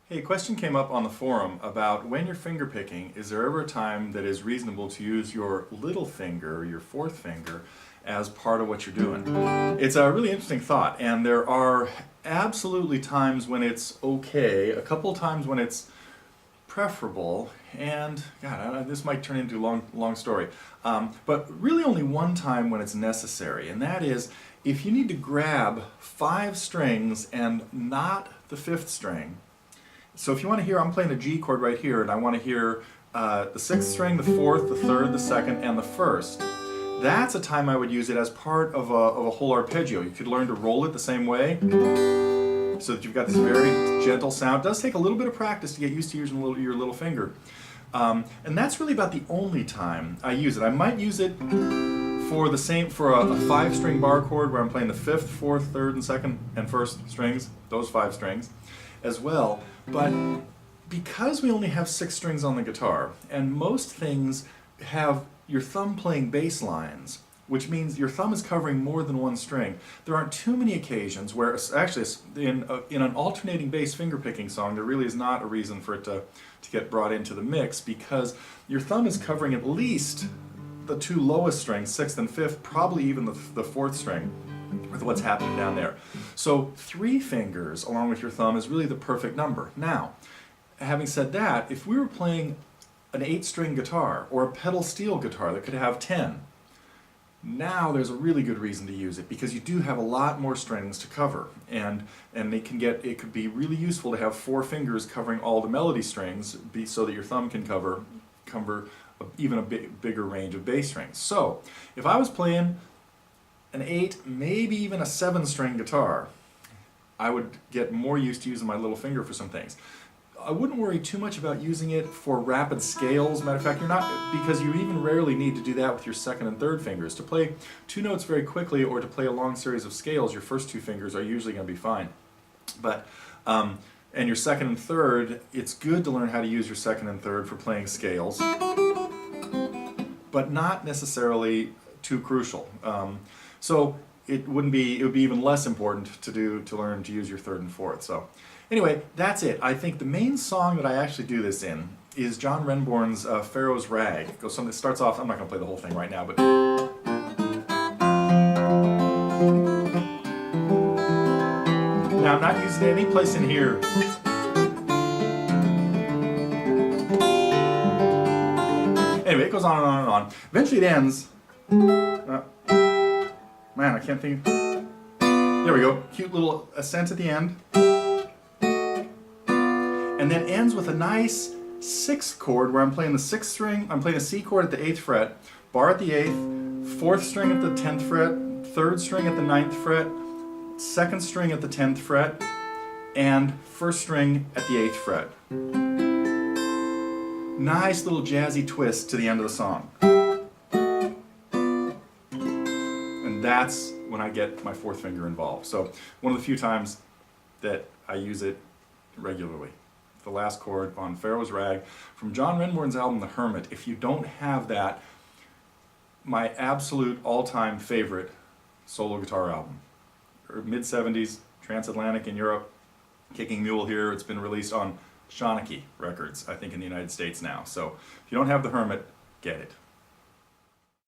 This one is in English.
Hey, a question came up on the forum about when you're finger picking, is there ever a time that is reasonable to use your little finger, your fourth finger, as part of what you're doing? It's a really interesting thought, and there are absolutely times when it's okay, a couple of times when it's preferable, and God, this might turn into a long story, but really only one time when it's necessary, and that is if you need to grab 5 strings and not the 5th string. So if you want to hear, I'm playing a G chord right here, and I want to hear the 6th string, the 4th, the 3rd, the 2nd, and the 1st. That's a time I would use it as part of a whole arpeggio. You could learn to roll it the same way, so that you've got this very gentle sound. It does take a little bit of practice to get used to using your little finger. And that's really about the only time I use it. I might use it for a 5-string bar chord where I'm playing the 5th, 4th, 3rd, and 2nd, and 1st strings, those 5 strings, as well. But because we only have 6 strings on the guitar, and most things have your thumb playing bass lines, which means your thumb is covering more than one string, there aren't too many occasions where, actually in an alternating bass fingerpicking song, there really is not a reason for it to get brought into the mix, because your thumb is covering at least the 2 lowest strings, 6th and 5th, probably even the 4th string, with what's happening down there. So 3 fingers along with your thumb is really the perfect number. Now, having said that, if we were playing an 8-string guitar or a pedal steel guitar that could have 10, now there's a really good reason to use it, because you do have a lot more strings to cover, and it could be really useful to have 4 fingers covering all the melody strings, so that your thumb can cover even a bigger range of bass strings. So if I was playing an 8, maybe even a 7-string guitar, I would get more used to using my little finger for some things. I wouldn't worry too much about using it for rapid scales. Matter of fact, because you even rarely need to do that with your 2nd and 3rd fingers. To play 2 notes very quickly or to play a long series of scales, your first 2 fingers are usually going to be fine. But and your 2nd and 3rd, it's good to learn how to use your 2nd and 3rd for playing scales, but not necessarily too crucial. So it would be even less important to learn to use your 3rd and 4th. So anyway, that's it. I think the main song that I actually do this in is John Renbourn's Pharaoh's Rag. It goes something that starts off, I'm not going to play the whole thing right now, but now I'm not using it any place in here. Anyway, it goes on and on and on. Eventually it ends. Man, I can't think. There we go. Cute little ascent at the end. And then ends with a nice 6th chord where I'm playing the 6th string, I'm playing a C chord at the 8th fret, bar at the 8th, 4th string at the 10th fret, 3rd string at the 9th fret, 2nd string at the 10th fret, and 1st string at the 8th fret. Nice little jazzy twist to the end of the song. And that's when I get my 4th finger involved. So one of the few times that I use it regularly. The last chord on Pharaoh's Rag from John Renbourn's album The Hermit. If you don't have that, my absolute all-time favorite solo guitar album. Mid-70s, transatlantic in Europe, Kicking Mule here. It's been released on Shawnee Records, I think, in the United States now. So if you don't have The Hermit, get it.